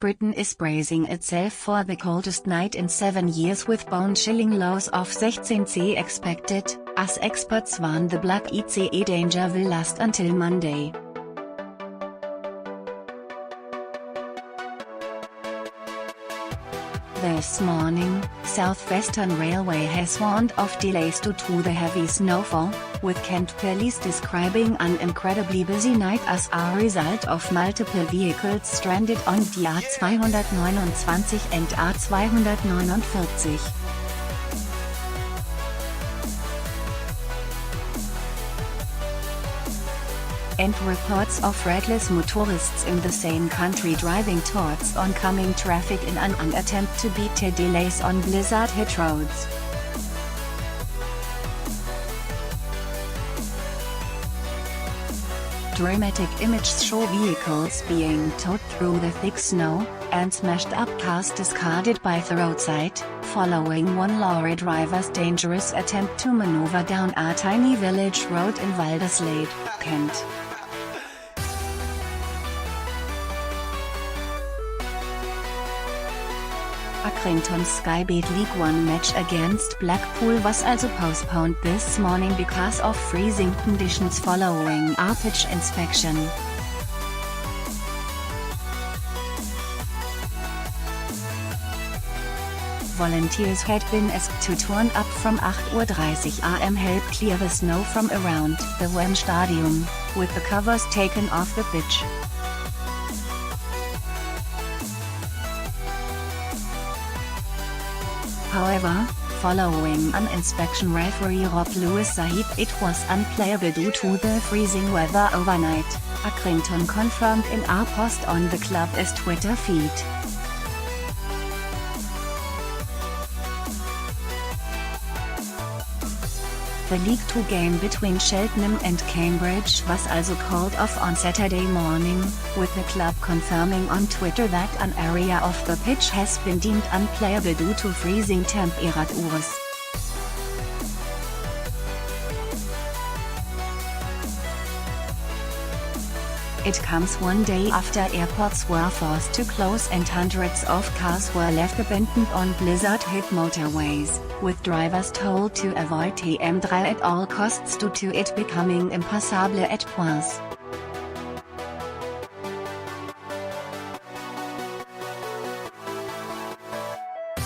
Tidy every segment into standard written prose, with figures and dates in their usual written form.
Britain is bracing itself for the coldest night in 7 years with bone-chilling lows of 16 C expected, as experts warn the black ICE danger will last until Monday. This morning, Southwestern Railway has warned of delays due to the heavy snowfall, with Kent police describing an incredibly busy night as a result of multiple vehicles stranded on the A229 and A249. And reports of reckless motorists in the same country driving towards oncoming traffic in an attempt to beat the delays on blizzard-hit roads. Dramatic images show vehicles being towed through the thick snow, and smashed-up cars discarded by the roadside, following one lorry driver's dangerous attempt to maneuver down a tiny village road in Walderslade, Kent. Accrington's Sky Bet League One match against Blackpool was also postponed this morning because of freezing conditions following a pitch inspection. Volunteers had been asked to turn up from 8:30 am help clear the snow from around the Wem Stadium, with the covers taken off the pitch. However, following an inspection referee Rob Lewis said it was unplayable due to the freezing weather overnight, Accrington confirmed in a post on the club's Twitter feed. The League Two game between Cheltenham and Cambridge was also called off on Saturday morning, with the club confirming on Twitter that an area of the pitch has been deemed unplayable due to freezing temperatures. It comes one day after airports were forced to close and hundreds of cars were left abandoned on blizzard-hit motorways, with drivers told to avoid the M3 at all costs due to it becoming impassable at points.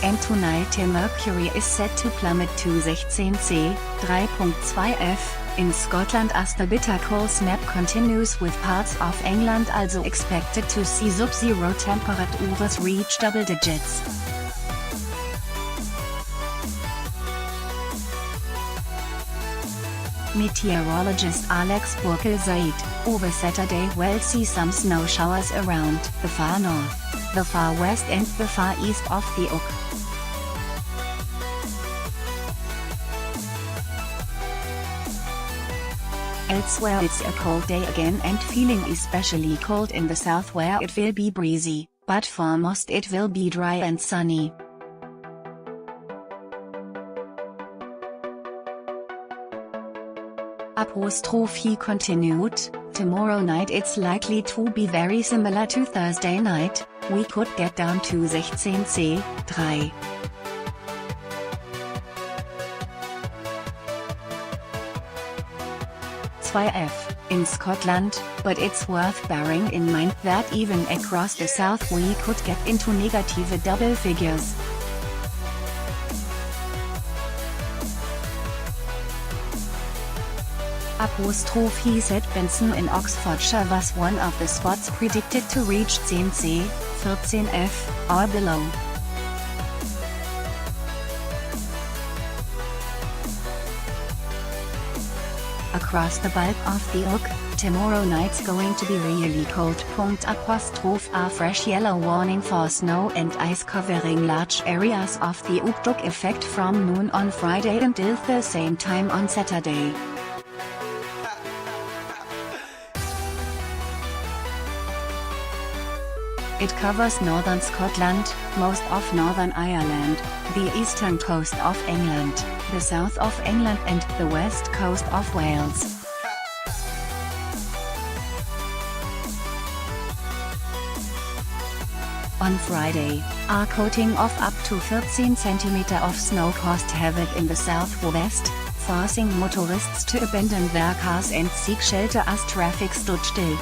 And tonight the mercury is set to plummet to 16 C, 3.2 F, in Scotland as the bitter cold snap continues, with parts of England also expected to see sub-zero temperatures reach double digits. Meteorologist Alex Burkel said, over Saturday we'll see some snow showers around the far north, the far west and the far east of the Oak. Elsewhere it's a cold day again and feeling especially cold in the south where it will be breezy, but for most it will be dry and sunny. Apostrophe continued, tomorrow night it's likely to be very similar to Thursday night, we could get down to 16 C, 3. F, in Scotland, but it's worth bearing in mind that even across the south we could get into negative double figures. Apostrophe said Benson in Oxfordshire was one of the spots predicted to reach 10 C, 14 F, or below. Across the bulk of the Oak, tomorrow night's going to be really cold. A fresh yellow warning for snow and ice covering large areas of the Oak took effect from noon on Friday until the same time on Saturday. It covers northern Scotland, most of Northern Ireland, the eastern coast of England, the south of England and the west coast of Wales. On Friday, a coating of up to 13 cm of snow caused havoc in the southwest, forcing motorists to abandon their cars and seek shelter as traffic stood still.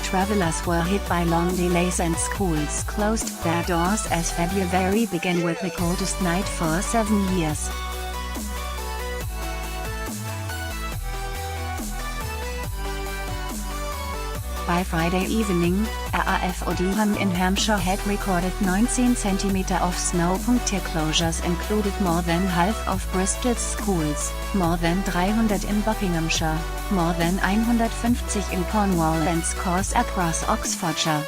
Travelers were hit by long delays and schools closed their doors as February began with the coldest night for 7 years. By Friday evening, Oldham in Hampshire had recorded 19 cm of snow. Tier closures included more than half of Bristol's schools, more than 300 in Buckinghamshire, more than 150 in Cornwall and scores across Oxfordshire.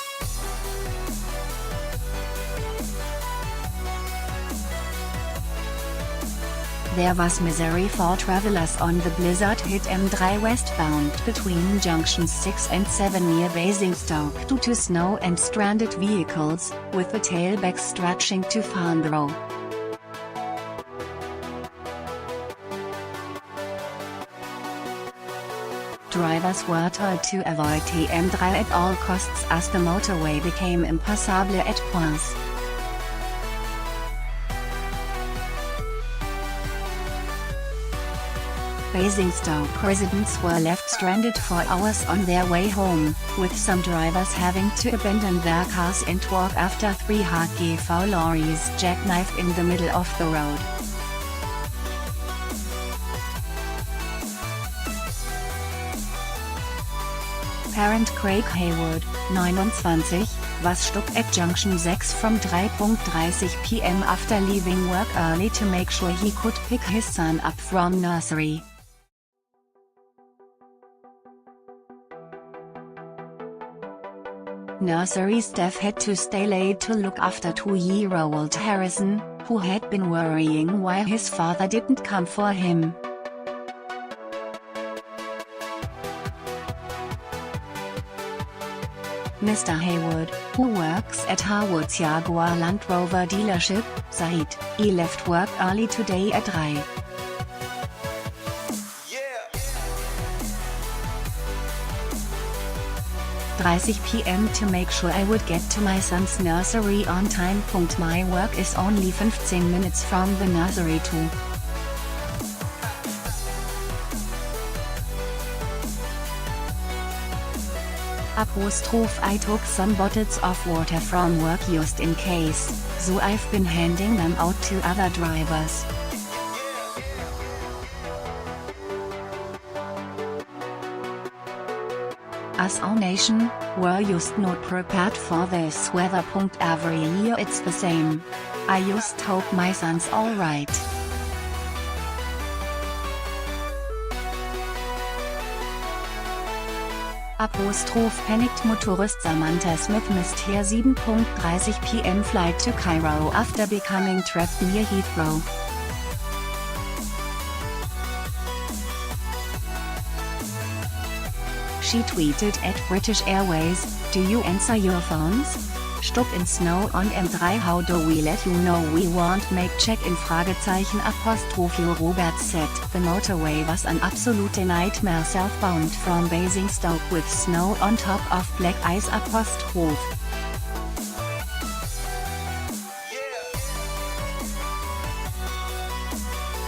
There was misery for travelers on the blizzard-hit M3 westbound between junctions 6 and 7 near Basingstoke due to snow and stranded vehicles, with the tailbacks stretching to Farnborough. Drivers were told to avoid the M3 at all costs as the motorway became impassable at points. Basingstoke residents were left stranded for hours on their way home, with some drivers having to abandon their cars and walk after 3 HGV lorries jackknifed in the middle of the road. Parent Craig Haywood, 29, was stuck at junction 6 from 3:30 p.m. after leaving work early to make sure he could pick his son up from nursery. Nursery staff had to stay late to look after 2-year-old Harrison, who had been worrying why his father didn't come for him. Mr. Haywood, who works at Harwood's Jaguar Land Rover dealership, said, "He left work early today at 3:30 p.m. to make sure I would get to my son's nursery on time. My work is only 15 minutes from the nursery too." I took some bottles of water from work just in case, so I've been handing them out to other drivers. As our nation, we're just not prepared for this weather. Every year it's the same. I just hope my son's alright. Panicked motorist Samantha Smith missed her 7:30 p.m. flight to Cairo after becoming trapped near Heathrow. She tweeted at British Airways, "Do you answer your phones? Stuck in snow on M3, how do we let you know we won't make check-in? Robert said the motorway was an absolute nightmare southbound from Basingstoke with snow on top of black ice.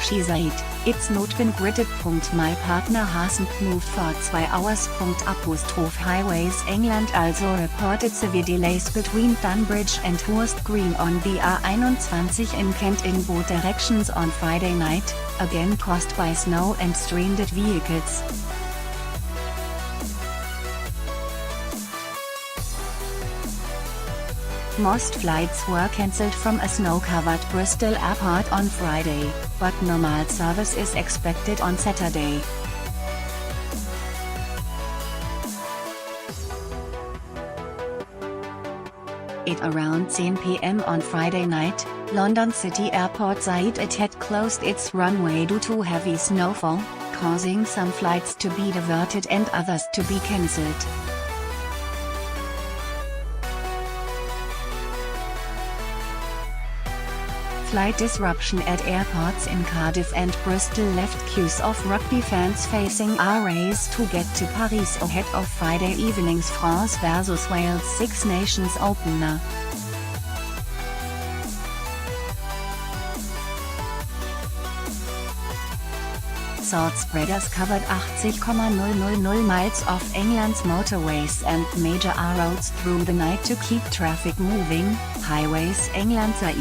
She said, "It's not been gritted. My partner hasn't moved for 2 hours. Highways England also reported severe delays between Dunbridge and Hurst Green on the A21 in Kent in both directions on Friday night, again caused by snow and stranded vehicles." Most flights were cancelled from a snow-covered Bristol airport on Friday, but normal service is expected on Saturday. At around 10 p.m. on Friday night, London City Airport said it had closed its runway due to heavy snowfall, causing some flights to be diverted and others to be cancelled. Flight disruption at airports in Cardiff and Bristol left queues of rugby fans facing a race to get to Paris ahead of Friday evening's France vs Wales Six Nations opener. Sword spreaders covered 80,000 miles of England's motorways and major roads through the night to keep traffic moving, Highways England Said.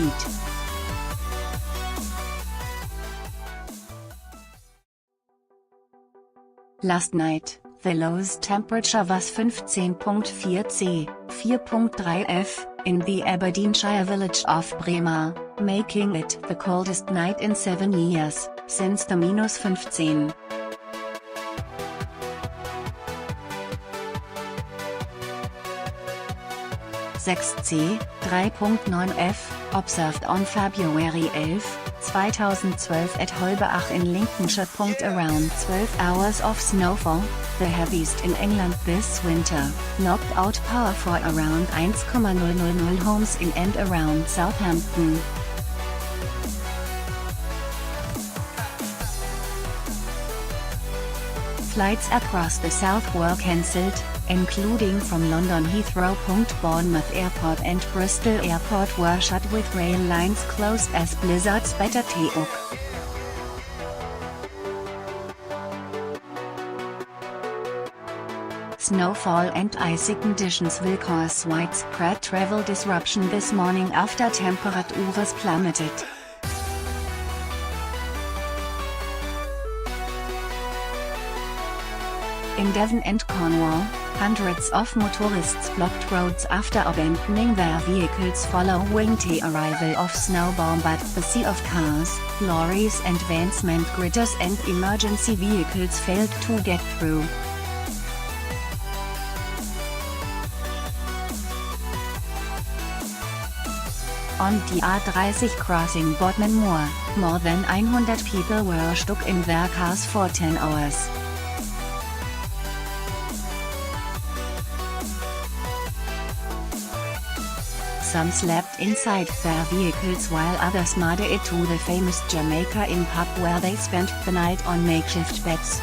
Last night, the lowest temperature was 15.4 C, 4.3 F, in the Aberdeenshire village of Bremer, making it the coldest night in 7 years, since the -15. C, 3.9 F, observed on February 11, 2012 at Holbeach in Lincolnshire. Around 12 hours of snowfall, the heaviest in England this winter, knocked out power for around 1,000 homes in and around Southampton. Flights across the south were cancelled, including from London Heathrow. Bournemouth Airport and Bristol Airport were shut with rail lines closed as blizzards battered Teok. Snowfall and icy conditions will cause widespread travel disruption this morning after temperatures plummeted. In Devon and Cornwall, hundreds of motorists blocked roads after abandoning their vehicles following the arrival of snowbomb, but the sea of cars, lorries and vans meant gritters and emergency vehicles failed to get through. On the A30 crossing Bodmin Moor, more than 100 people were stuck in their cars for 10 hours. Some slept inside their vehicles while others made it to the famous Jamaica Inn pub where they spent the night on makeshift beds.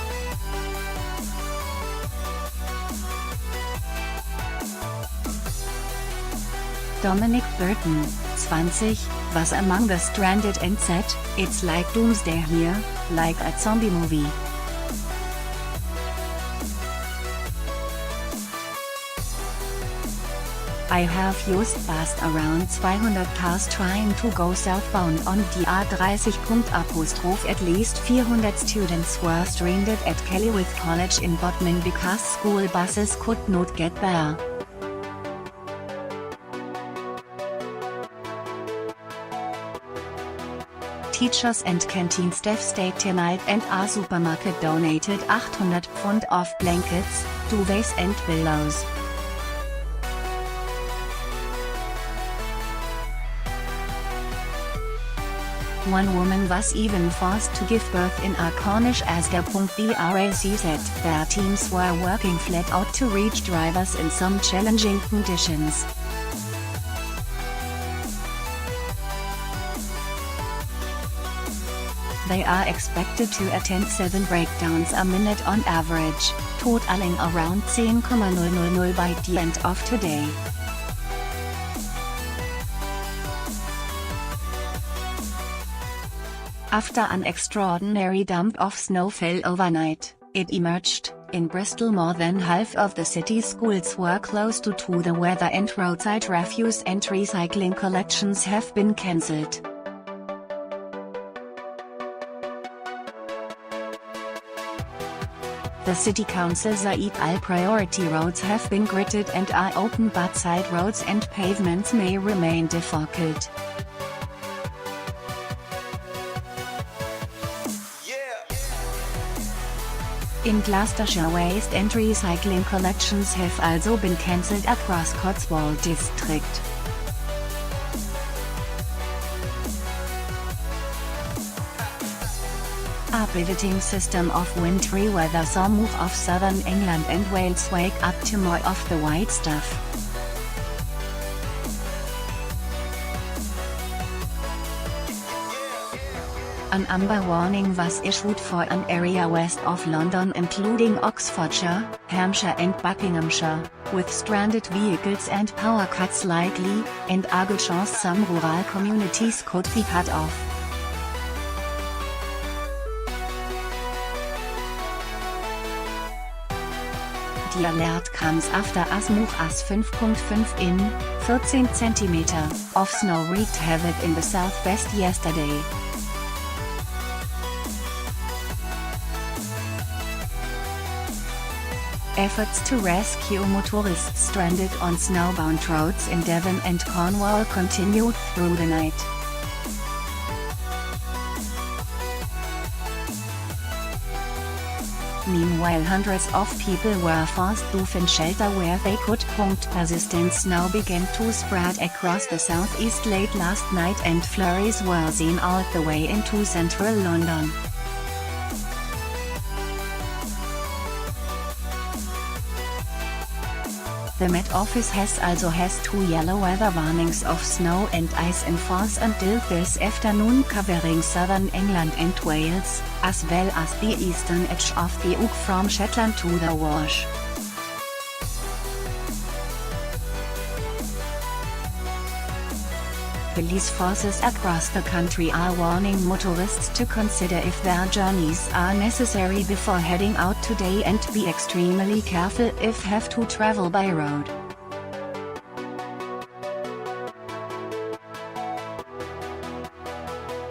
Dominic Burton, 20, was among the stranded and said, "It's like doomsday here, like a zombie movie." I have used past around 200 cars trying to go southbound on the A30. At least 400 students were stranded at Kellyworth College in Bodmin because school buses could not get there. Teachers and canteen staff stayed tonight and a supermarket donated 800 pounds of blankets, duvets and pillows. One woman was even forced to give birth in a Cornish Asda. The RAC said their teams were working flat out to reach drivers in some challenging conditions. They are expected to attend 7 breakdowns a minute on average, totaling around 10,000 by the end of today. After an extraordinary dump of snow fell overnight, it emerged, in Bristol more than half of the city's schools were closed due to the weather and roadside refuse and recycling collections have been cancelled. The City Council said all priority roads have been gritted and are open, but side roads and pavements may remain difficult. In Gloucestershire, waste and recycling collections have also been cancelled across Cotswold district. A pivoting system of wintry weather saw move off southern England and Wales wake up to more of the white stuff. An amber warning was issued for an area west of London including Oxfordshire, Hampshire and Buckinghamshire, with stranded vehicles and power cuts likely, and a good chance some rural communities could be cut off. The alert comes after as much as 5.5 in, 14 cm, of snow wreaked havoc in the southwest yesterday. Efforts to rescue motorists stranded on snowbound roads in Devon and Cornwall continued through the night. Meanwhile, hundreds of people were forced to find shelter where they could. Persistent snow began to spread across the southeast late last night and flurries were seen all the way into central London. The Met Office has two yellow weather warnings of snow and ice in force until this afternoon covering southern England and Wales, as well as the eastern edge of the UK from Shetland to the Wash. Police forces across the country are warning motorists to consider if their journeys are necessary before heading out today and be extremely careful if have to travel by road.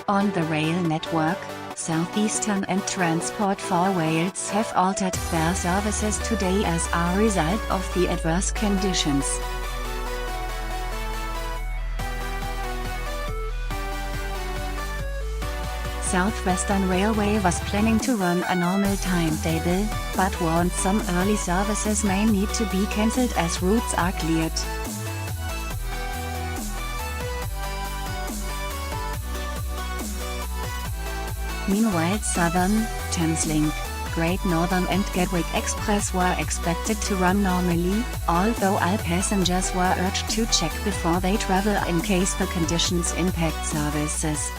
On the rail network, Southeastern and Transport for Wales have altered their services today as a result of the adverse conditions. Southwestern Railway was planning to run a normal timetable, but warned some early services may need to be cancelled as routes are cleared. Meanwhile, Southern, Thameslink, Great Northern and Gatwick Express were expected to run normally, although all passengers were urged to check before they travel in case the conditions impact services.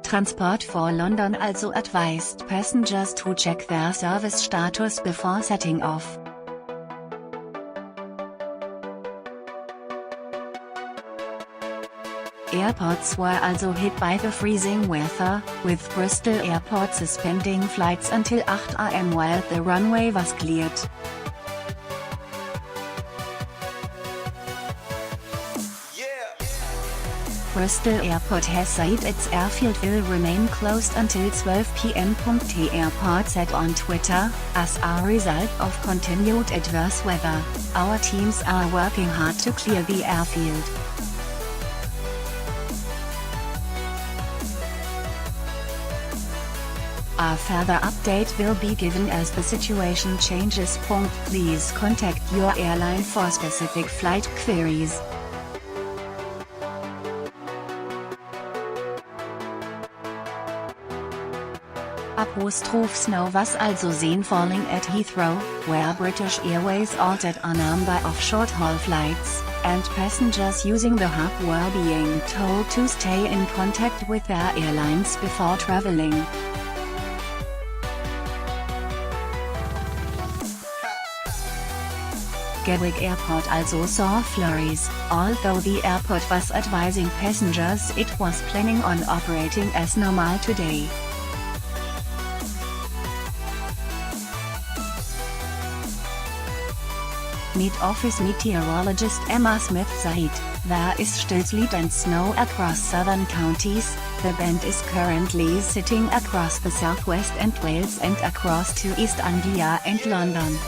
Transport for London also advised passengers to check their service status before setting off. Airports were also hit by the freezing weather, with Bristol Airport suspending flights until 8 am while the runway was cleared. Bristol Airport has said its airfield will remain closed until 12 p.m. The airport said on Twitter, as a result of continued adverse weather, our teams are working hard to clear the airfield. A further update will be given as the situation changes. Please contact your airline for specific flight queries. Snow was also seen falling at Heathrow, where British Airways altered a number of short-haul flights, and passengers using the hub were being told to stay in contact with their airlines before travelling. Gatwick Airport also saw flurries, although the airport was advising passengers it was planning on operating as normal today. Met Office meteorologist Emma Smith said, "There is still sleet and snow across southern counties. The band is currently sitting across the southwest and Wales and across to East Anglia and London."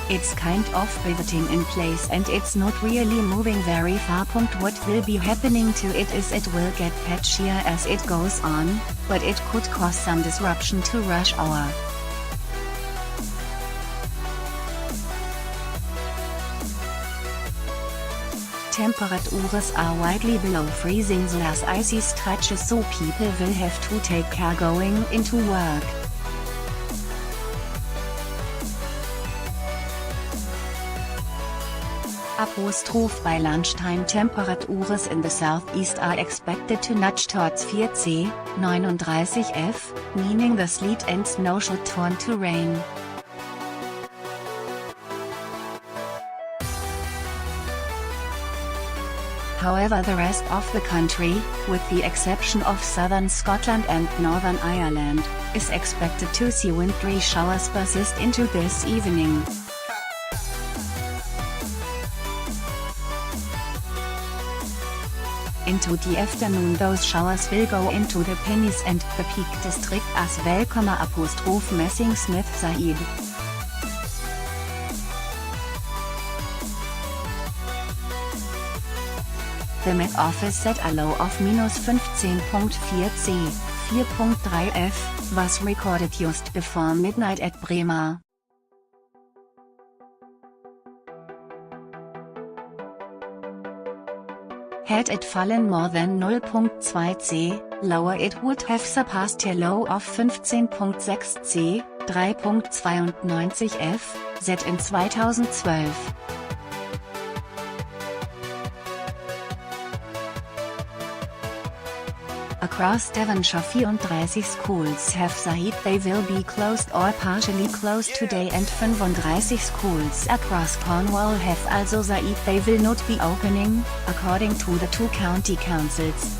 It's kind of pivoting in place and it's not really moving very far. What will be happening to it is it will get patchier as it goes on, but it could cause some disruption to rush hour. Temperatures are widely below freezing, there's icy stretches, so people will have to take care going into work. By lunchtime temperatures in the southeast are expected to nudge towards 4°C, 39 F, meaning the sleet and snow should turn to rain. However, the rest of the country, with the exception of southern Scotland and Northern Ireland, is expected to see wintry showers persist into this evening. Into the afternoon those showers will go into the Pennies and the Peak District as well, Messing Smith Said. The Met Office set a low of -15.4 C, 4.3 F, was recorded just before midnight at Bremer. Had it fallen more than 0.2 C, lower it would have surpassed a low of 15.6 C, 3.92 F, set in 2012. Across Devonshire 34 schools have said they will be closed or partially closed today, and 35 schools across Cornwall have also said they will not be opening, according to the two county councils.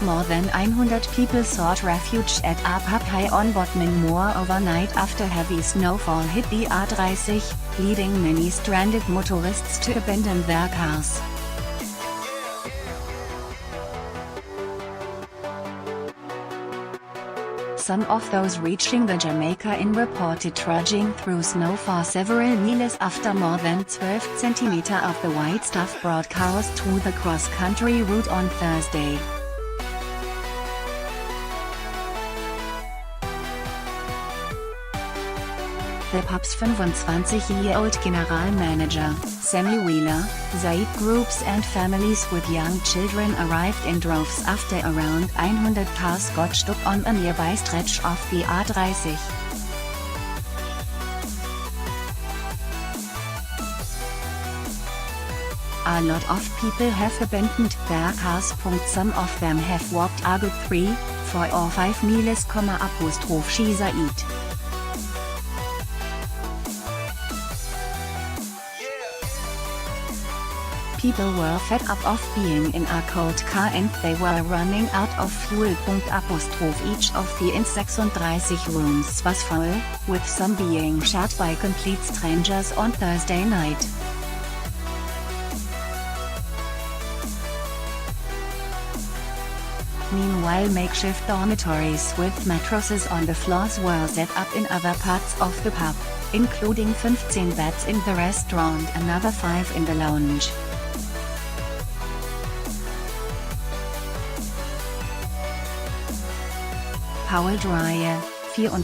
More than 100 people sought refuge at a pub high on Bodmin Moor overnight after heavy snowfall hit the A30, leading many stranded motorists to abandon their cars. Some of those reaching the Jamaica Inn reported trudging through snow for several miles after more than 12 cm of the white stuff brought cars to the cross-country route on Thursday. The pub's 25-year-old general manager, Sammy Wheeler, said groups and families with young children arrived in droves after around 100 cars got stuck on a nearby stretch of the A30. A lot of people have abandoned their cars. Some of them have walked a good 3, 4 or 5 miles, she said. People were fed up of being in a cold car and they were running out of fuel. Each of the in 36 rooms was full, with some being shared by complete strangers on Thursday night. Meanwhile, makeshift dormitories with mattresses on the floors were set up in other parts of the pub, including 15 beds in the restaurant, another 5 in the lounge. Paul Dreyer, 54,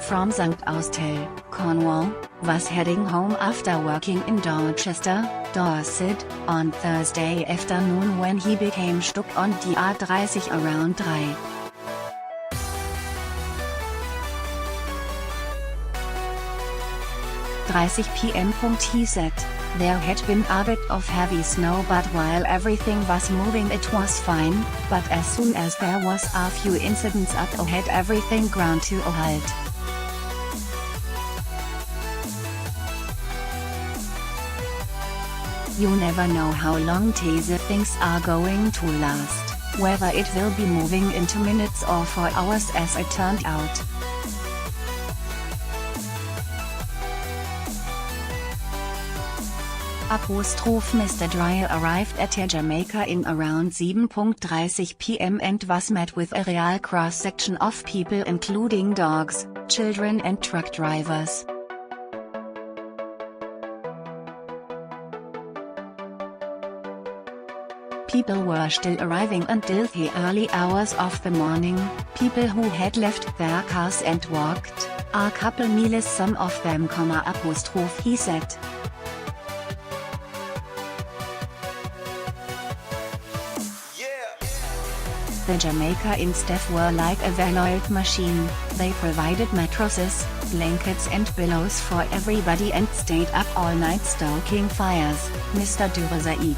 from St. Austell, Cornwall, was heading home after working in Dorchester, Dorset, on Thursday afternoon when he became stuck on the A30 around 3:30 p.m. He said, "There had been a bit of heavy snow, but while everything was moving it was fine, but as soon as there was a few incidents I had everything ground to a halt." You never know how long these things are going to last, whether it will be moving into minutes or for hours as it turned out. Mr. Dreyer arrived at the Jamaica Inn around 7:30 p.m. and was met with a real cross-section of people, including dogs, children and truck drivers. People were still arriving until the early hours of the morning, people who had left their cars and walked a couple miles, some of them, he said. The Jamaica staff were like a well-oiled machine. They provided mattresses, blankets and pillows for everybody and stayed up all night stoking fires, Mr. Durazaid.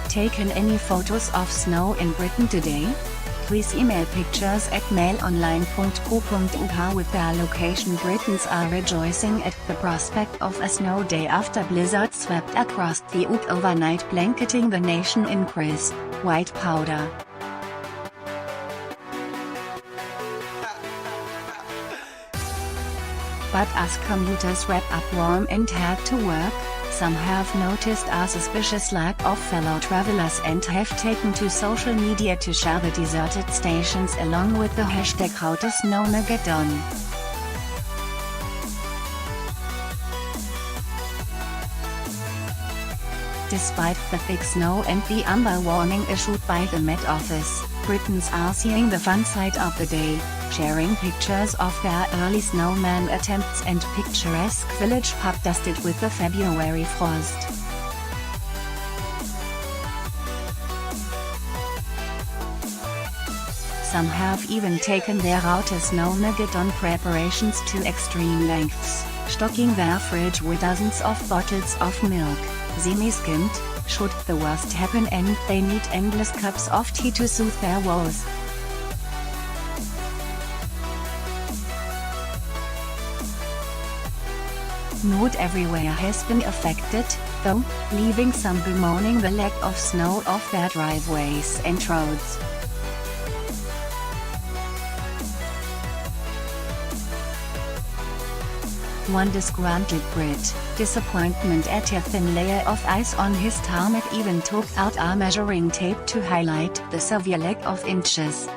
Taken any photos of snow in Britain today? Please email pictures at mailonline.co.uk with their location. Britons are rejoicing at the prospect of a snow day after blizzard swept across the UK overnight, blanketing the nation in crisp, white powder. But as commuters wrap up warm and head to work, some have noticed a suspicious lack of fellow travelers and have taken to social media to share the deserted stations along with the hashtag #HowToSnowMageddon. Despite the thick snow and the amber warning issued by the Met Office, Britons are seeing the fun side of the day, sharing pictures of their early snowman attempts and picturesque village pub dusted with the February frost. Some have even taken their #HowToSnowMageddon preparations to extreme lengths, stocking their fridge with dozens of bottles of milk, semi-skimmed, should the worst happen and they need endless cups of tea to soothe their woes. Not everywhere has been affected, though, leaving some bemoaning the lack of snow off their driveways and roads. One disgruntled Brit, disappointment at a thin layer of ice on his tarmac, even took out a measuring tape to highlight the severe lack of inches.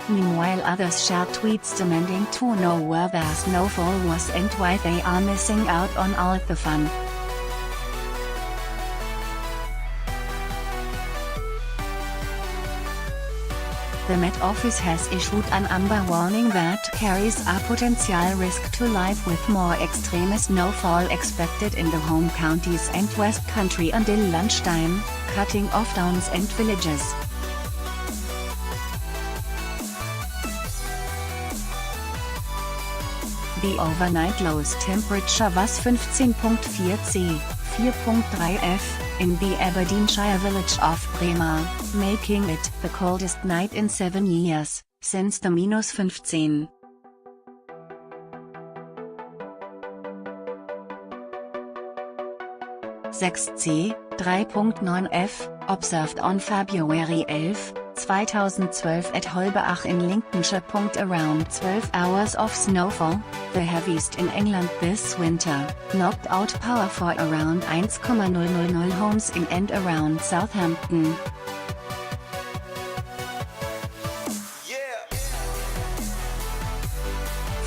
Meanwhile, others shared tweets demanding to know where their snowfall was and why they are missing out on all the fun. The Met Office has issued an amber warning that carries a potential risk to life, with more extreme snowfall expected in the home counties and West Country until lunchtime, cutting off towns and villages. The overnight lowest temperature was 15.4 C, 4.3 F, in the Aberdeenshire village of Bremer, making it the coldest night in 7 years, since the -15. C, 3.9 F, observed on February 11, 2012 at Holbeach in Lincolnshire. Around 12 hours of snowfall, the heaviest in England this winter, knocked out power for around 1,000 homes in and around Southampton.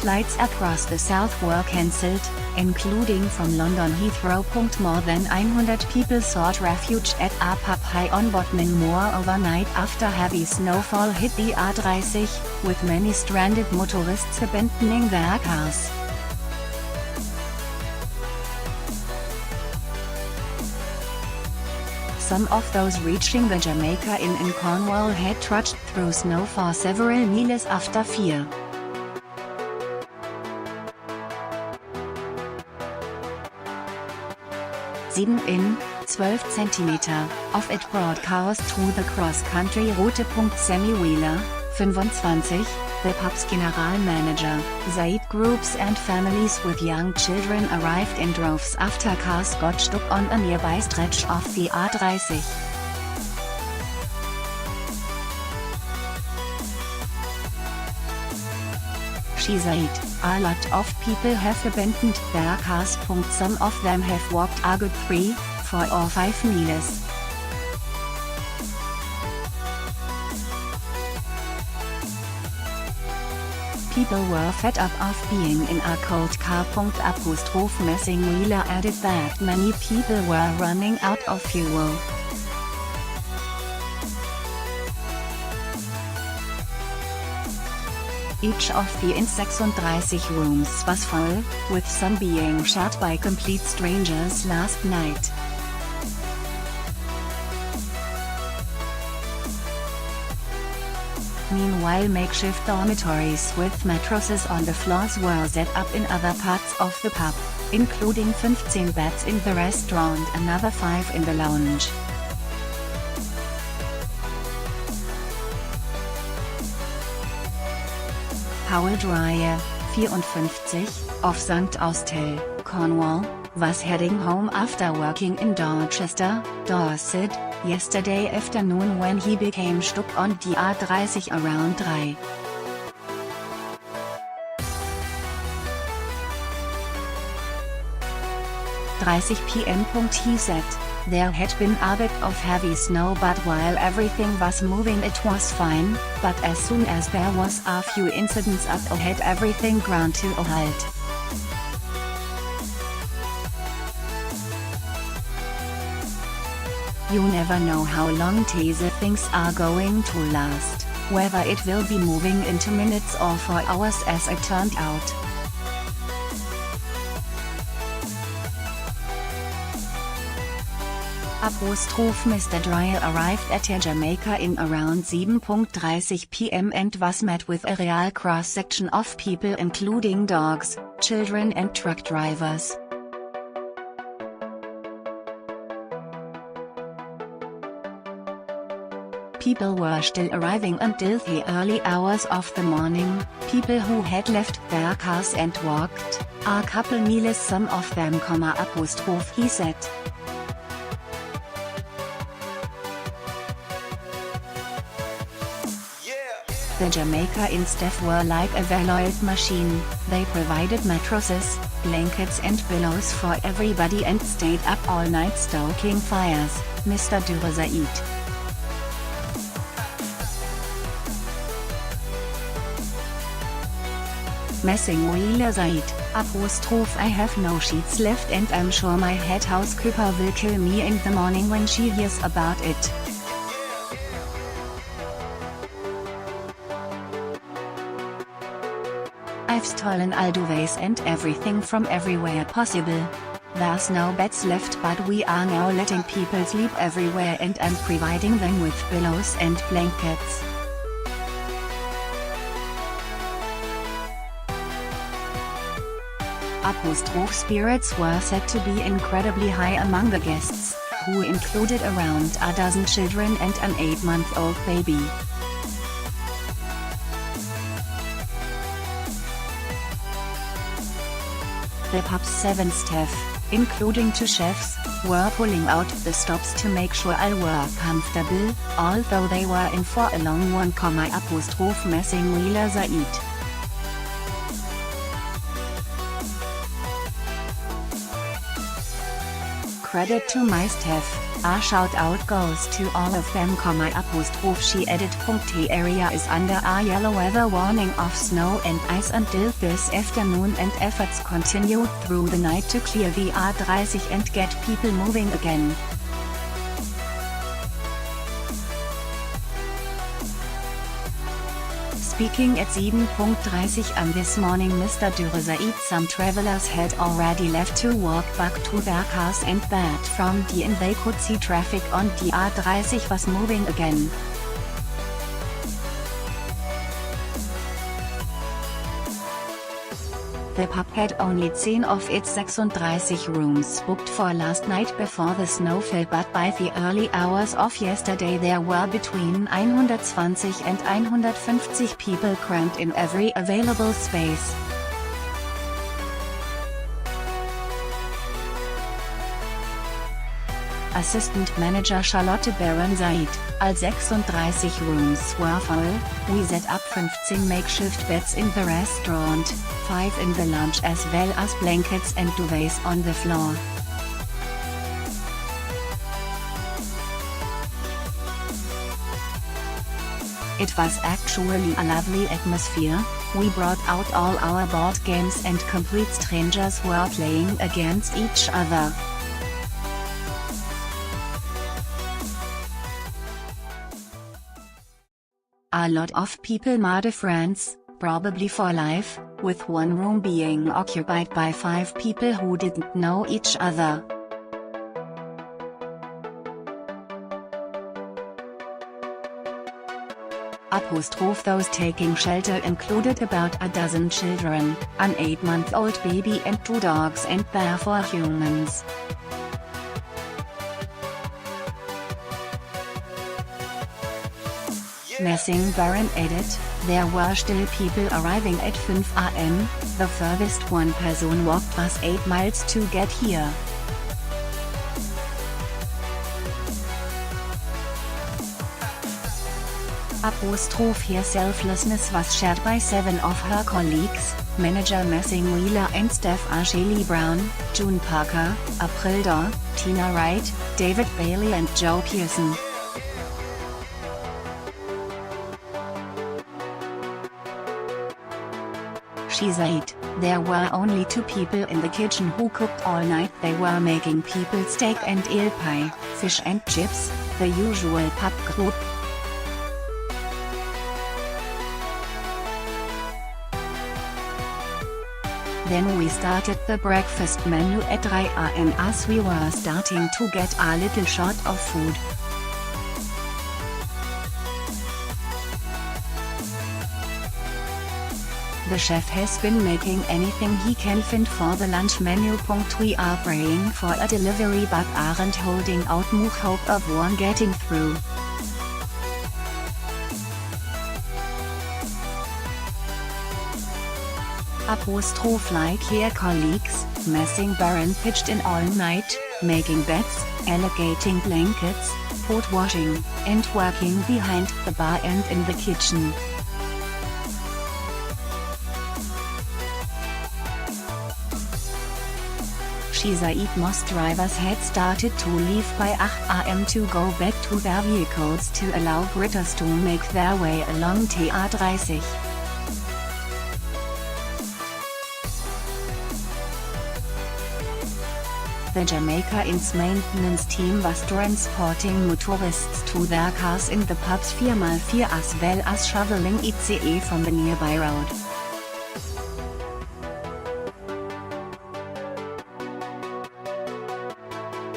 Flights across the south were cancelled, including from London Heathrow. More than 100 people sought refuge at a pub high on Bodmin Moor overnight after heavy snowfall hit the A30, with many stranded motorists abandoning their cars. Some of those reaching the Jamaica Inn in Cornwall had trudged through snow for several miles after fear. In 12 cm, of it broadcast to the cross-country route. Sammy Wheeler, 25, the pub's general manager, said groups and families with young children arrived in droves after cars got stuck on a nearby stretch of the A30. She said, "A lot of people have abandoned their cars. Some of them have walked a good 3, 4 or 5 miles. People were fed up of being in a cold car." Messing Wheeler added that many people were running out of fuel. Each of the 36 rooms was full, with some being shared by complete strangers last night. Meanwhile, makeshift dormitories with mattresses on the floors were set up in other parts of the pub, including 15 beds in the restaurant, another 5 in the lounge. Paul Dreyer, 54, of St. Austell, Cornwall, was heading home after working in Dorchester, Dorset, yesterday afternoon when he became stuck on the A30 around 3:30 p.m. He said, "There had been a bit of heavy snow, but while everything was moving it was fine, but as soon as there was a few incidents up ahead everything ground to a halt." You never know how long these things are going to last, whether it will be moving into minutes or for hours as it turned out. Mr. Dreyer arrived at Jamaica in around 7:30 p.m. and was met with a real cross-section of people including dogs, children and truck drivers. People were still arriving until the early hours of the morning, people who had left their cars and walked, a couple miles, some of them, he said. The Jamaica Inn staff were like a well-oiled machine. They provided mattresses, blankets and pillows for everybody and stayed up all night stoking fires, Mr. Dürresaid. Messing Wheeler Said, I have no sheets left and I'm sure my head housekeeper will kill me in the morning when she hears about it. I've stolen all duvets and everything from everywhere possible. There's no beds left, but we are now letting people sleep everywhere and I'm providing them with pillows and blankets. Spirits were said to be incredibly high among the guests, who included around a dozen children and an 8-month-old baby. The pub's 7 staff, including 2 chefs, were pulling out the stops to make sure all were comfortable, although they were in for a long one, Messing Wheeler Said. Credit to my staff, a shout out goes to all of them, she added. The area is under a yellow weather warning of snow and ice until this afternoon, and efforts continued through the night to clear the A30 and get people moving again. Speaking at 7:30 am this morning, Mr. Dürresaid, some travelers had already left to walk back to their cars and that from the inn they could see traffic on the A30 was moving again. The pub had only 10 of its 36 rooms booked for last night before the snow fell, but by the early hours of yesterday there were between 120 and 150 people crammed in every available space. Assistant Manager Charlotte Baron Said, all 36 rooms were full. We set up 15 makeshift beds in the restaurant, 5 in the lounge, as well as blankets and duvets on the floor. It was actually a lovely atmosphere. We brought out all our board games and complete strangers were playing against each other. A lot of people made friends, probably for life, with one room being occupied by 5 people who didn't know each other. Those taking shelter included about a dozen children, an 8-month-old baby and 2 dogs and their 4 humans. Messing Baron added, there were still people arriving at 5 am, the furthest one person walked was 8 miles to get here. Her selflessness was shared by 7 of her colleagues, manager Messing Wheeler and staff Ashley Brown, June Parker, April Daw, Tina Wright, David Bailey and Joe Pearson. She said, there were only 2 people in the kitchen who cooked all night. They were making people steak and eel pie, fish and chips, the usual pub group. Then we started the breakfast menu at 3 am as we were starting to get a little short of food. The chef has been making anything he can find for the lunch menu. We are praying for a delivery but aren't holding out much hope of one getting through. Like her colleagues, Messing Baron pitched in all night, making beds, allocating blankets, pot washing, and working behind the bar and in the kitchen. She said most drivers had started to leave by 8 am to go back to their vehicles to allow Britters to make their way along TA30. The Jamaica Inn's maintenance team was transporting motorists to their cars in the pubs 4x4 as well as shoveling ICE from the nearby road.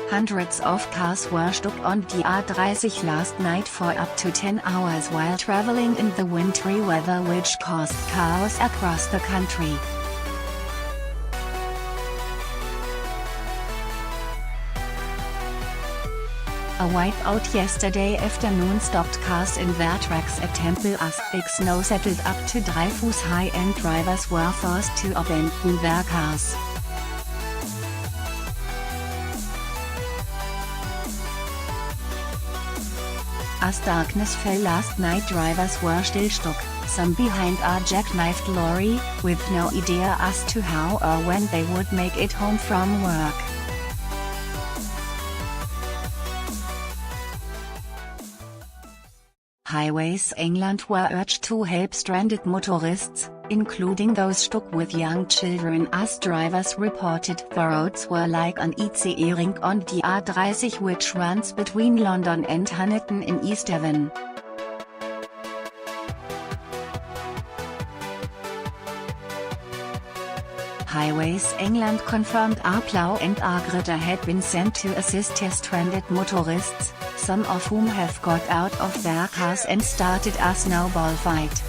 Hundreds of cars were stuck on the A30 last night for up to 10 hours while traveling in the wintry weather, which caused chaos across the country. A wipeout yesterday afternoon stopped cars in their tracks at Temple as thick snow settled up to 3 feet high and drivers were forced to abandon their cars. As darkness fell last night, drivers were still stuck, some behind a jackknifed lorry, with no idea as to how or when they would make it home from work. Highways England were urged to help stranded motorists, including those stuck with young children, as drivers reported the roads were like an ICE ring on the A30 which runs between London and Honiton in East Devon. Highways England confirmed a plough and a grader had been sent to assist stranded motorists, some of whom have got out of their cars and started a snowball fight.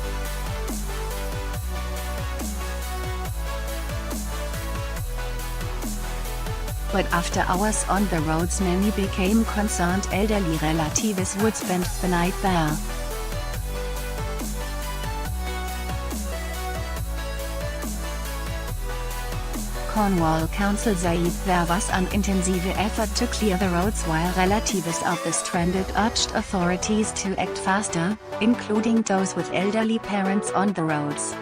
But after hours on the roads, many became concerned elderly relatives would spend the night there. Cornwall Council said there was an intensive effort to clear the roads while relatives of the stranded urged authorities to act faster, including those with elderly parents on the roads.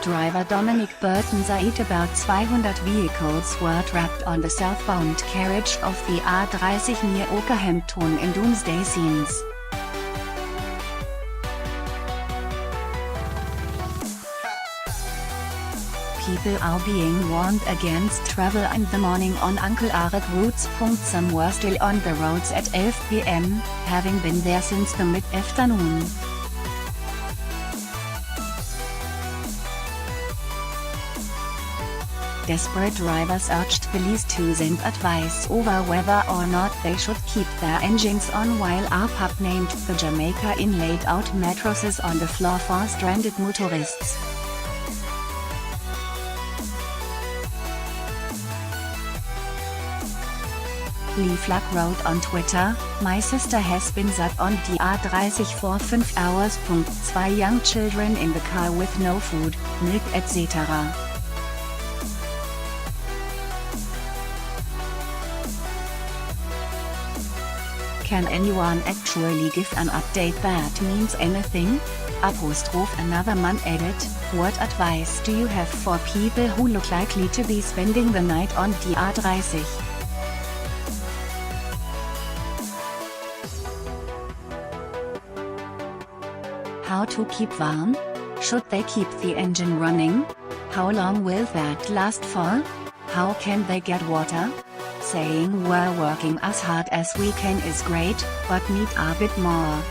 Driver Dominic Burton said about 200 vehicles were trapped on the southbound carriage of the A30 near Okehampton in doomsday scenes. people are being warned against travel in the morning on Uncle Arid routes. Some were still on the roads at 11 p.m., having been there since the mid-afternoon. Desperate drivers urged police to send advice over whether or not they should keep their engines on while a pub named the Jamaica Inn laid out mattresses on the floor for stranded motorists. Lee Flack wrote on Twitter, "My sister has been sat on the A30 for 5 hours. 2 young children in the car with no food, milk etc. Can anyone actually give an update that means anything? Another man added, what advice do you have for people who look likely to be spending the night on the A30? How to keep warm? Should they keep the engine running? How long will that last for? How can they get water? Saying we're working as hard as we can is great, but need a bit more."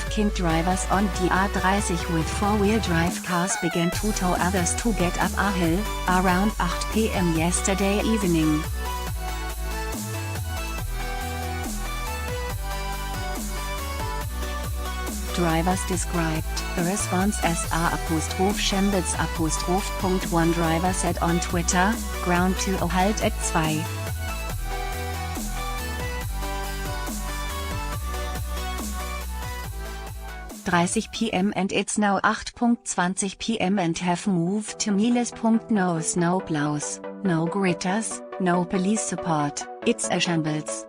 King drivers on the A30 with four-wheel drive cars began to tow others to get up a hill, around 8 p.m. yesterday evening. Drivers described the response as a**shambles*. One driver said on Twitter, "Ground to a halt at 2. 30 p.m. and it's now 8:20 p.m. and have moved to Miles. No snowplows, no gritters, no police support, it's a shambles."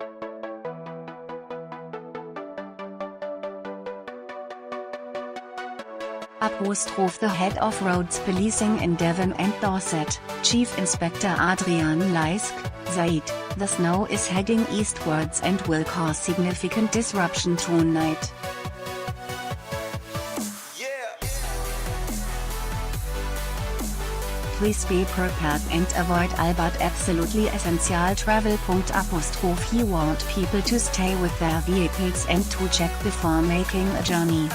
The head of roads policing in Devon and Dorset, Chief Inspector Adrian Leisk, said, "The snow is heading eastwards and will cause significant disruption tonight." Please be prepared and avoid all but absolutely essential travel. He warned people to stay with their vehicles and to check before making a journey.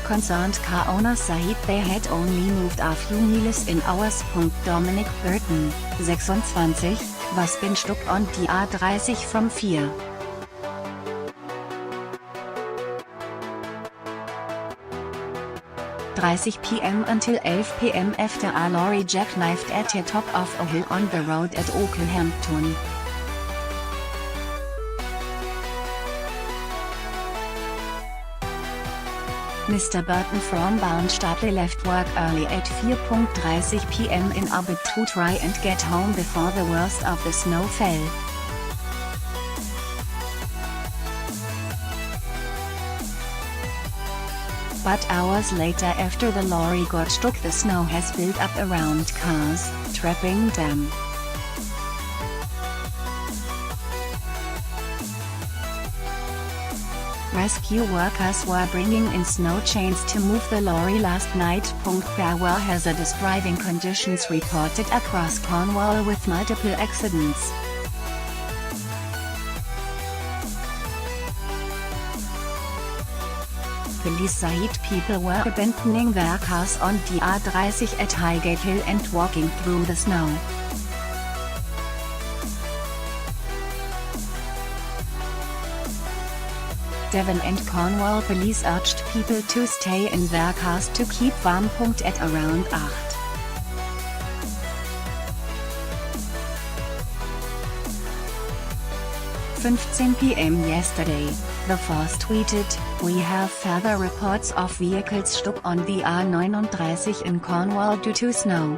Concerned car owners said they had only moved a few miles in hours. Dominic Burton, 26, was been stuck on the A30 from 4:30 p.m. until 11 p.m. after a lorry jackknifed at the top of a hill on the road at Oaklehampton. Mr. Burton from Barnstaple left work early at 4:30 p.m. in a bid to try and get home before the worst of the snow fell. But hours later, after the lorry got stuck, the snow has built up around cars, trapping them. Rescue workers were bringing in snow chains to move the lorry last night. There were hazardous driving conditions reported across Cornwall with multiple accidents. Police said people were abandoning their cars on the A30 at Highgate Hill and walking through the snow. Devon and Cornwall police urged people to stay in their cars to keep warm. At around 8:15 p.m. yesterday, the Force tweeted, "We have further reports of vehicles stuck on the A39 in Cornwall due to snow.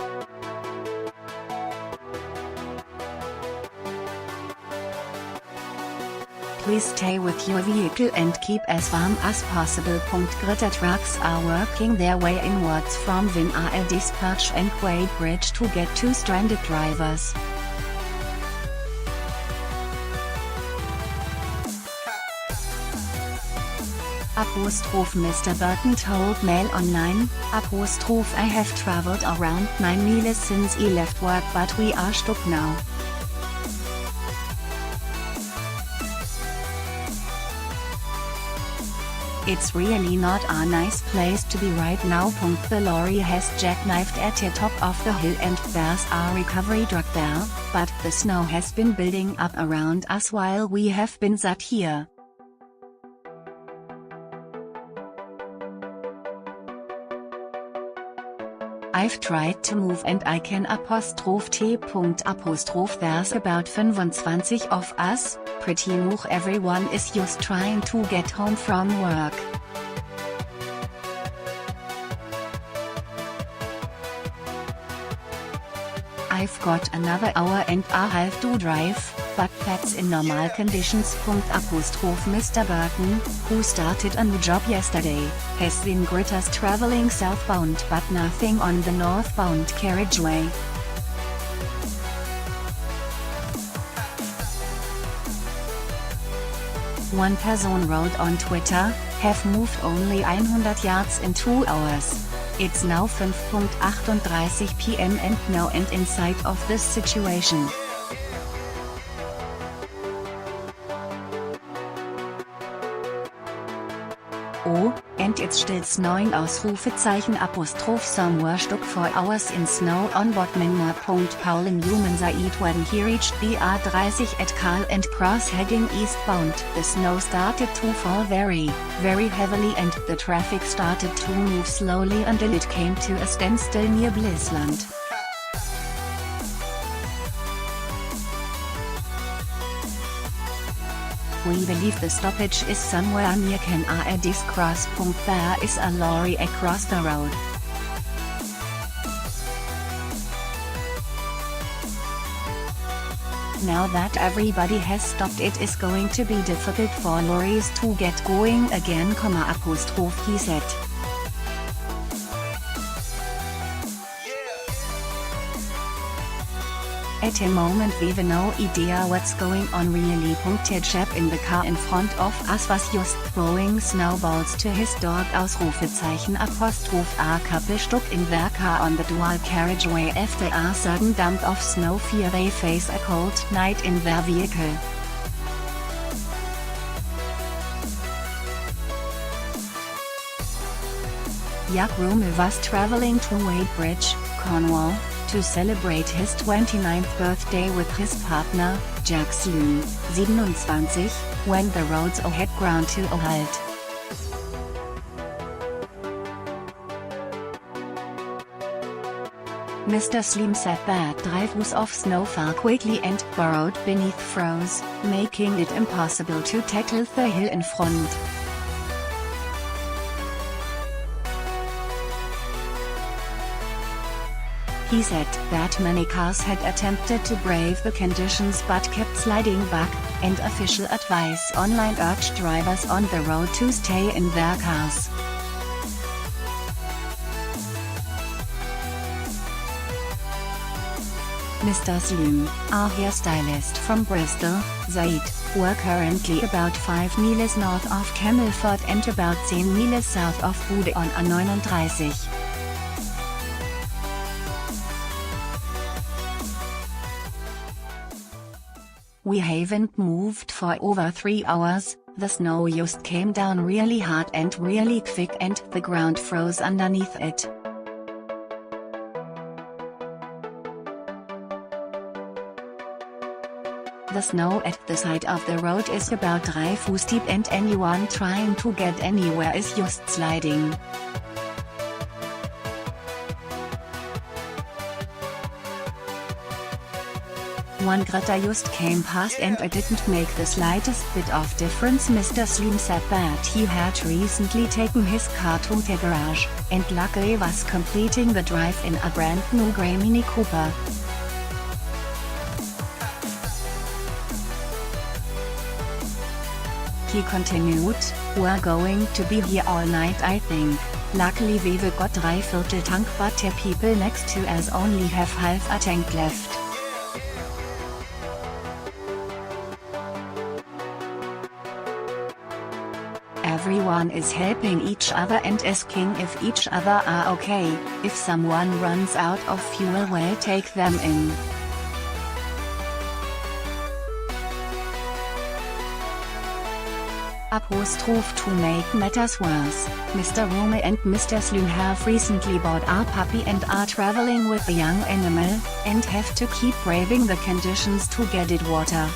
Please stay with your vehicle and keep as warm as possible." Gritter trucks are working their way inwards from Winner Dispatch and Quaid Bridge to get to stranded drivers. Mr. Burton told Mail Online, I have traveled around 9 miles since I left work, but we are stuck now. It's really not a nice place to be right now. The lorry has jackknifed at the top of the hill and there's a recovery truck there, but the snow has been building up around us while we have been sat here. I've tried to move and I can T. There's about 25 of us, pretty much everyone is just trying to get home from work. I've got another hour and a half to drive, but that's in normal conditions. Mr. Burton, who started a new job yesterday, has seen gritters traveling southbound but nothing on the northbound carriageway. One person wrote on Twitter, "Have moved only 100 yards in 2 hours. It's now 5:38 p.m. and now and inside of this situation. Oh, and it's still snowing! Somewhere stuck for hours in snow on Bodmin. Paulen humans are when he reached the A30 at Carl and Cross heading eastbound. The snow started to fall very, very heavily and the traffic started to move slowly until it came to a standstill near Blissland. We believe the stoppage is somewhere near Canadis Cross. There is a lorry across the road. Now that everybody has stopped, it is going to be difficult for lorries to get going again, he said. At the moment we've no idea what's going on really. The chap in the car in front of us was just throwing snowballs to his dog! A couple stuck in their car on the dual carriageway after a sudden dump of snow. Fear they face a cold night in their vehicle. Jack Rummel was traveling to Wadebridge, Cornwall, to celebrate his 29th birthday with his partner, Jack Sloom, 27, when the roads had ground to a halt. Mr. Sloom said that drivers of snow fell quickly and burrowed beneath froze, making it impossible to tackle the hill in front. He said that many cars had attempted to brave the conditions but kept sliding back, and official advice online urged drivers on the road to stay in their cars. Mr. Sloom, a hairstylist from Bristol, said, "We're currently about 5 miles north of Camelford and about 10 miles south of Bude on A39. We haven't moved for over 3 hours, the snow just came down really hard and really quick and the ground froze underneath it." The snow at the side of the road is about 3 feet deep and anyone trying to get anywhere is just sliding. One gritter just came past and it didn't make the slightest bit of difference. Mr. Sloom said that he had recently taken his car to the garage, and luckily was completing the drive in a brand new grey Mini Cooper. He continued, "We're going to be here all night I think. Luckily we've got 3/4 tank but the people next to us only have half a tank left." everyone is helping each other and asking if each other are okay. If someone runs out of fuel, we'll take them in. To make matters worse, Mr. Rome and Mr. Sloan have recently bought our puppy and are traveling with the young animal, and have to keep braving the conditions to get it water.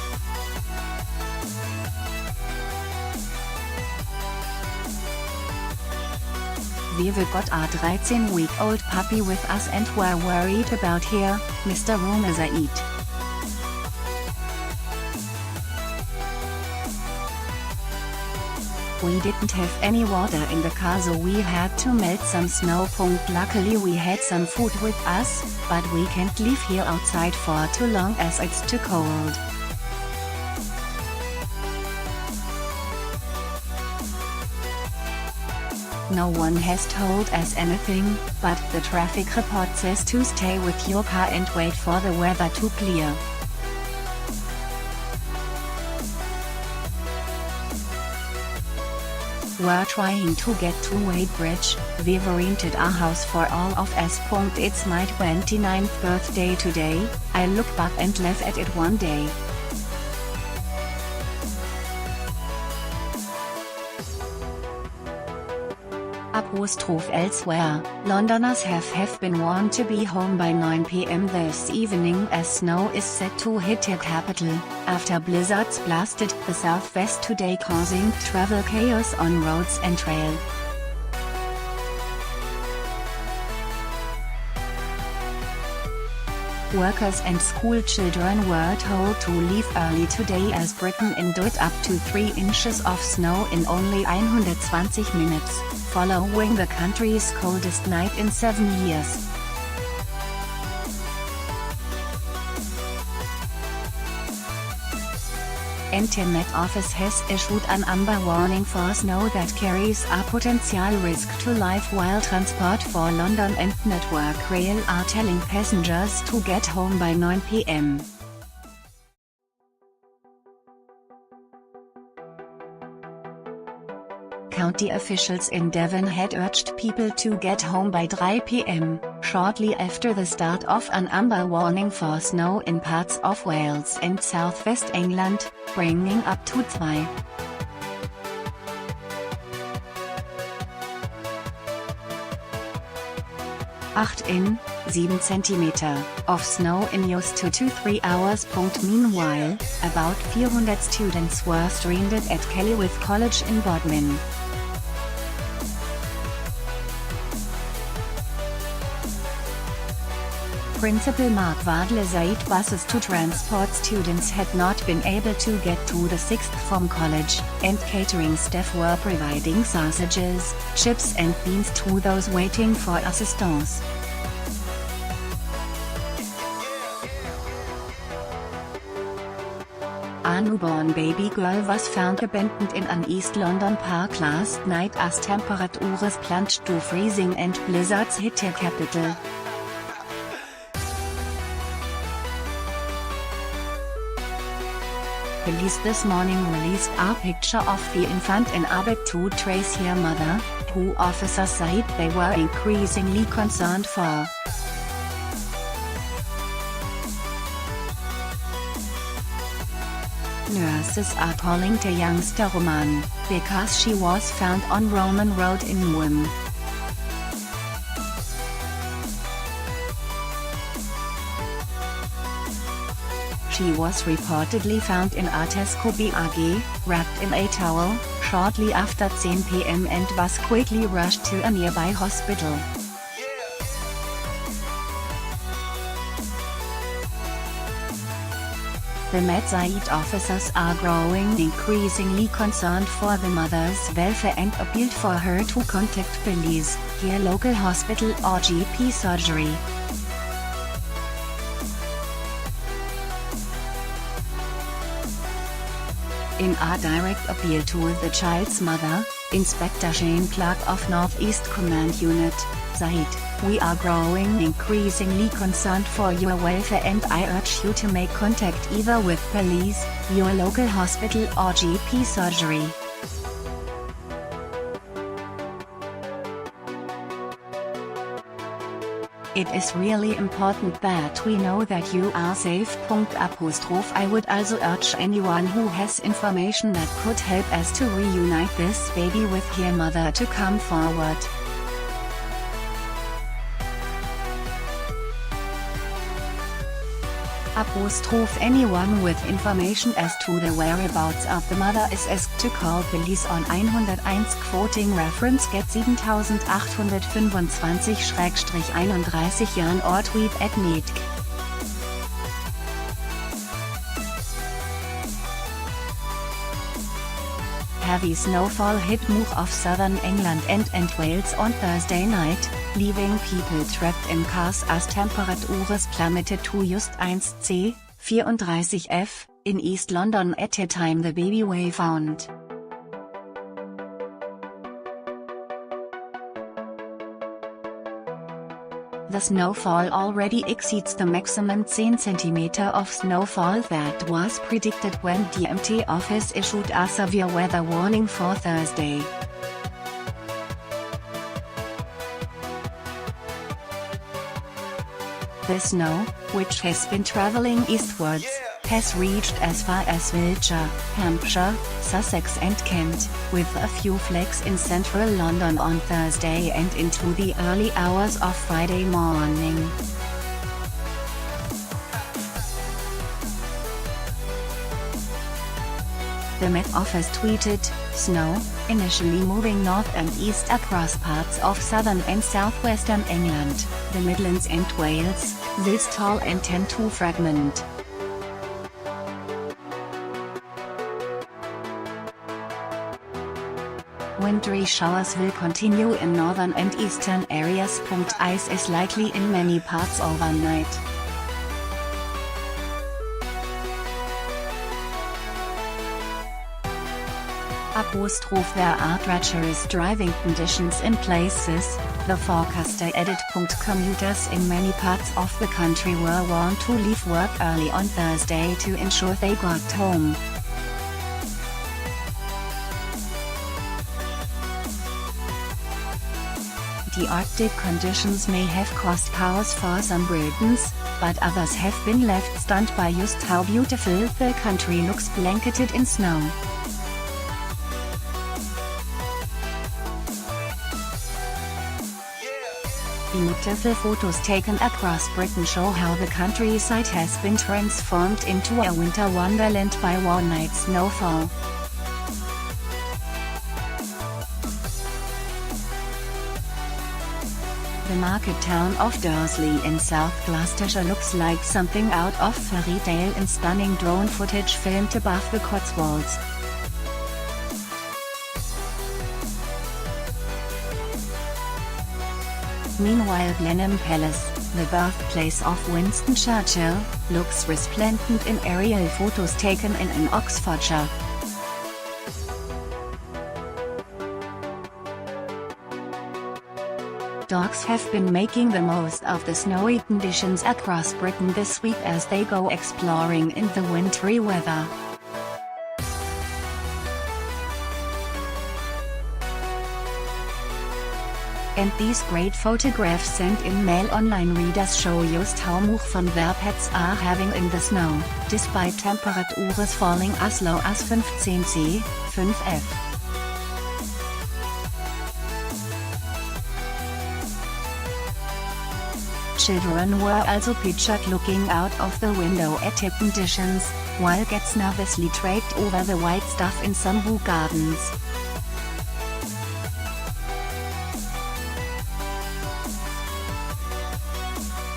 We've got our 13-week-old puppy with us and we're worried about her, Mr. Rome said. We didn't have any water in the car, so we had to melt some snow. Luckily we had some food with us, but we can't leave here outside for too long as it's too cold. No one has told us anything, but the traffic report says to stay with your car and wait for the weather to clear. We're trying to get to Wadebridge. We've rented a house for all of us. It's my 29th birthday today. I look back and laugh at it one day. Elsewhere, Londoners have been warned to be home by 9 p.m. this evening as snow is set to hit their capital, after blizzards blasted the southwest today, causing travel chaos on roads and trail. Workers and school children were told to leave early today as Britain endured up to 3 inches of snow in only 120 minutes, following the country's coldest night in 7 years. Met Office has issued an amber warning for snow that carries a potential risk to life while Transport for London and Network Rail are telling passengers to get home by 9 p.m. County officials in Devon had urged people to get home by 3 p.m, shortly after the start of an amber warning for snow in parts of Wales and southwest England, bringing up to 2. 7 centimeter of snow in just 2 to 3 hours. Meanwhile, about 400 students were stranded at Kellyworth College in Bodmin. Principal Mark Wardle said buses to transport students had not been able to get to the sixth form college, and catering staff were providing sausages, chips and beans to those waiting for assistance. A newborn baby girl was found abandoned in an East London park last night as temperatures plunged to freezing and blizzards hit the capital. Police this morning released a picture of the infant in a bag to trace her mother, who officers said they were increasingly concerned for. Nurses are calling the youngster Roman, because she was found on Roman Road in Newham. She was reportedly found in a Tesco bag, wrapped in a towel, shortly after 10 p.m. and was quickly rushed to a nearby hospital. The Met said officers are growing increasingly concerned for the mother's welfare and appealed for her to contact police, her local hospital or GP surgery. In a direct appeal to the child's mother, Inspector Shane Clark of North East Command Unit said, "We are growing increasingly concerned for your welfare and I urge you to make contact either with police, your local hospital or GP surgery." It is really important that we know that you are safe. I would also urge anyone who has information that could help us to reunite this baby with her mother to come forward. Anyone with information as to the whereabouts of the mother is asked to call police on 101. Quoting reference get 7825-31 Jan or tweet at Metk. Heavy snowfall hit much of southern England and Wales on Thursday night, leaving people trapped in cars as temperatures plummeted to just 1°C, 34 F, in East London at the time the baby was found. The snowfall already exceeds the maximum 10 cm of snowfall that was predicted when the MT office issued a severe weather warning for Thursday. The snow, which has been traveling eastwards, has reached as far as Wiltshire, Hampshire, Sussex and Kent, with a few flakes in central London on Thursday and into the early hours of Friday morning. The Met Office tweeted, "Snow, initially moving north and east across parts of southern and southwestern England, the Midlands and Wales, this tall and tend to fragment." Wintry showers will continue in northern and eastern areas. Ice is likely in many parts overnight. There are treacherous driving conditions in places, the forecaster added. Commuters in many parts of the country were warned to leave work early on Thursday to ensure they got home. The Arctic conditions may have caused pause for some Britons, but others have been left stunned by just how beautiful the country looks blanketed in snow. Beautiful photos taken across Britain show how the countryside has been transformed into a winter wonderland by one night's snowfall. The market town of Dursley in South Gloucestershire looks like something out of fairy tale in stunning drone footage filmed above the Cotswolds. Meanwhile Blenheim Palace, the birthplace of Winston Churchill, looks resplendent in aerial photos taken in Oxfordshire. Dogs have been making the most of the snowy conditions across Britain this week as they go exploring in the wintry weather. And these great photographs sent in Mail Online readers show just how much fun their pets are having in the snow, despite temperatures falling as low as 15°C, 5 F. Children were also pictured looking out of the window at the conditions, while cats nervously traipsed over the white stuff in some Boo gardens.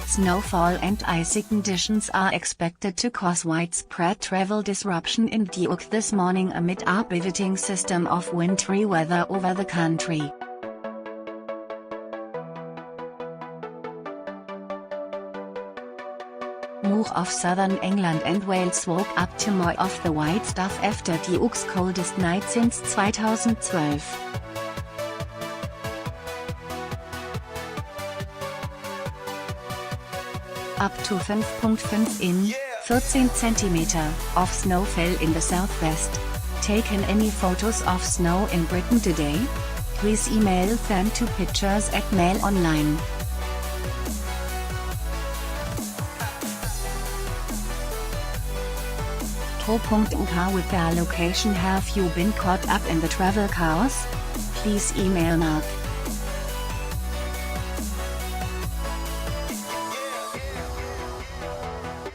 Snowfall and icy conditions are expected to cause widespread travel disruption in Duke this morning amid a pivoting system of wintry weather over the country. Much of southern England and Wales woke up to more of the white stuff after Duke's coldest night since 2012. Up to 5.5 in, 14 cm, of snow fell in the southwest. Taken any photos of snow in Britain today? Please email them to pictures@mailonline. mayhem.co.uk with their location. Have you been caught up in the travel chaos? Please email Mark.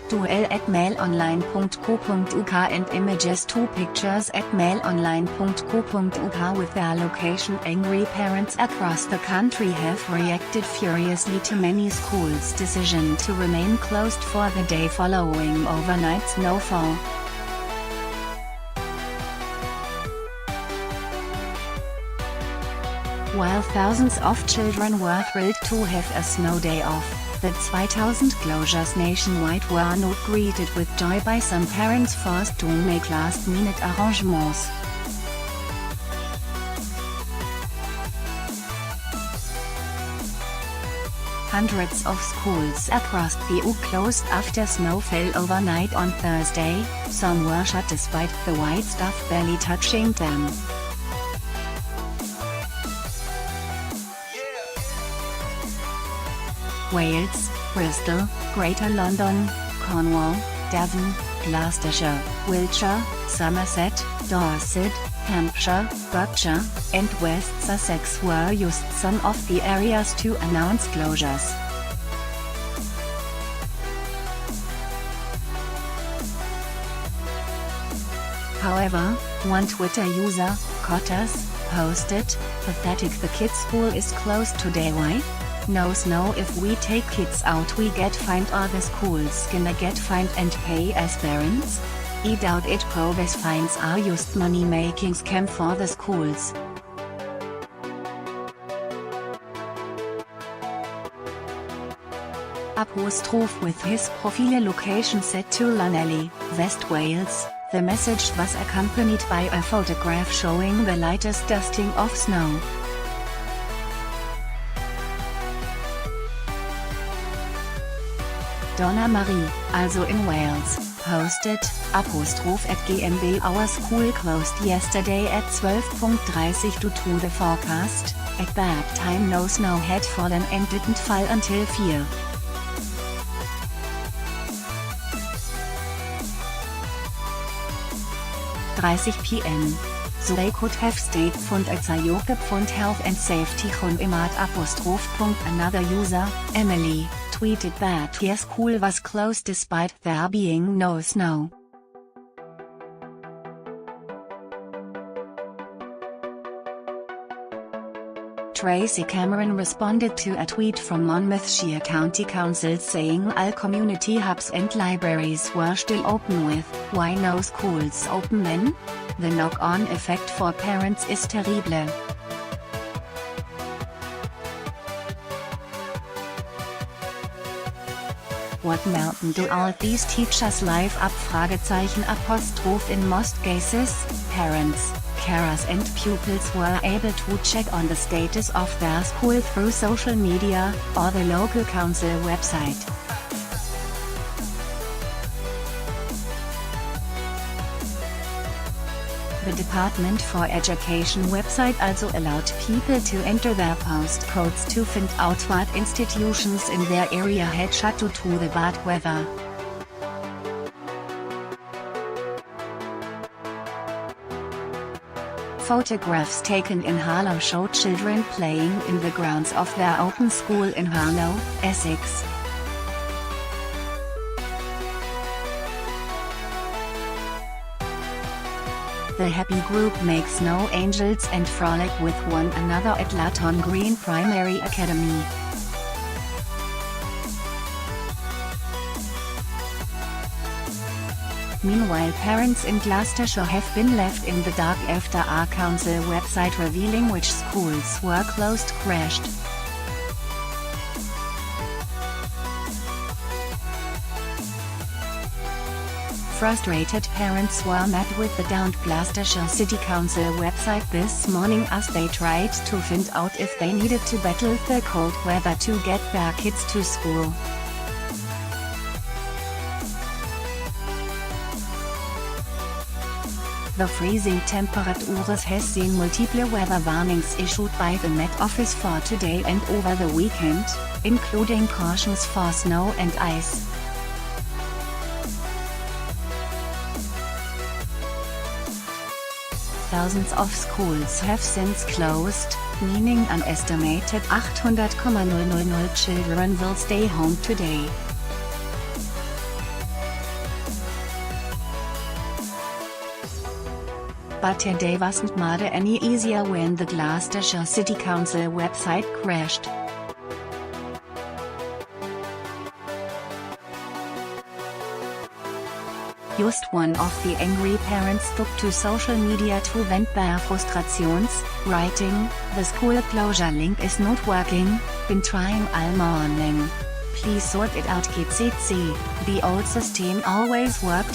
duel@mailonline.co.uk and images 2 pictures at mailonline.co.uk with their location. Angry parents across the country have reacted furiously to many schools' decision to remain closed for the day following overnight snowfall. While thousands of children were thrilled to have a snow day off, the 2,000 closures nationwide were not greeted with joy by some parents forced to make last-minute arrangements. Hundreds of schools across the EU closed after snow fell overnight on Thursday. Some were shut despite the white stuff barely touching them. Wales, Bristol, Greater London, Cornwall, Devon, Gloucestershire, Wiltshire, Somerset, Dorset, Hampshire, Berkshire, and West Sussex were just some of the areas to announce closures. However, one Twitter user, Cotters, posted, "Pathetic, the kids' school is closed today. Why? No snow. If we take kids out we get fined, or the school's gonna get fined and pay as parents? I doubt it. These fines are just money-making scam for the schools." With his profile location set to Llanelli, West Wales, the message was accompanied by a photograph showing the lightest dusting of snow. Donna Marie, also in Wales, posted, "@GMB Our school closed yesterday at 12:30 due to the forecast. At that time no snow had fallen and didn't fall until 4. 30 p.m. So they could have stayed. Health and safety. Another user, Emily, tweeted that their school was closed despite there being no snow. Tracy Cameron responded to a tweet from Monmouthshire County Council saying all community hubs and libraries were still open with, "Why no schools open then? The knock-on effect for parents is terrible." What mountain do all these teachers live up? In most cases, parents, carers and pupils were able to check on the status of their school through social media, or the local council website. The Department for Education website also allowed people to enter their postcodes to find out what institutions in their area had shut due to the bad weather. Photographs taken in Harlow showed children playing in the grounds of their open school in Harlow, Essex. The happy group makes snow angels and frolic with one another at Latton Green Primary Academy. Meanwhile, parents in Gloucestershire have been left in the dark after our council website revealing which schools were closed crashed. Frustrated parents were met with the downed Gloucestershire City Council website this morning as they tried to find out if they needed to battle the cold weather to get their kids to school. The freezing temperatures has seen multiple weather warnings issued by the Met Office for today and over the weekend, including cautions for snow and ice. thousands of schools have since closed, meaning an estimated 800,000 children will stay home today. But today wasn't made any easier when the Gloucestershire City Council website crashed. Just one of the angry parents took to social media to vent their frustrations, writing, "The school closure link is not working, been trying all morning. Please sort it out GCC, the old system always worked!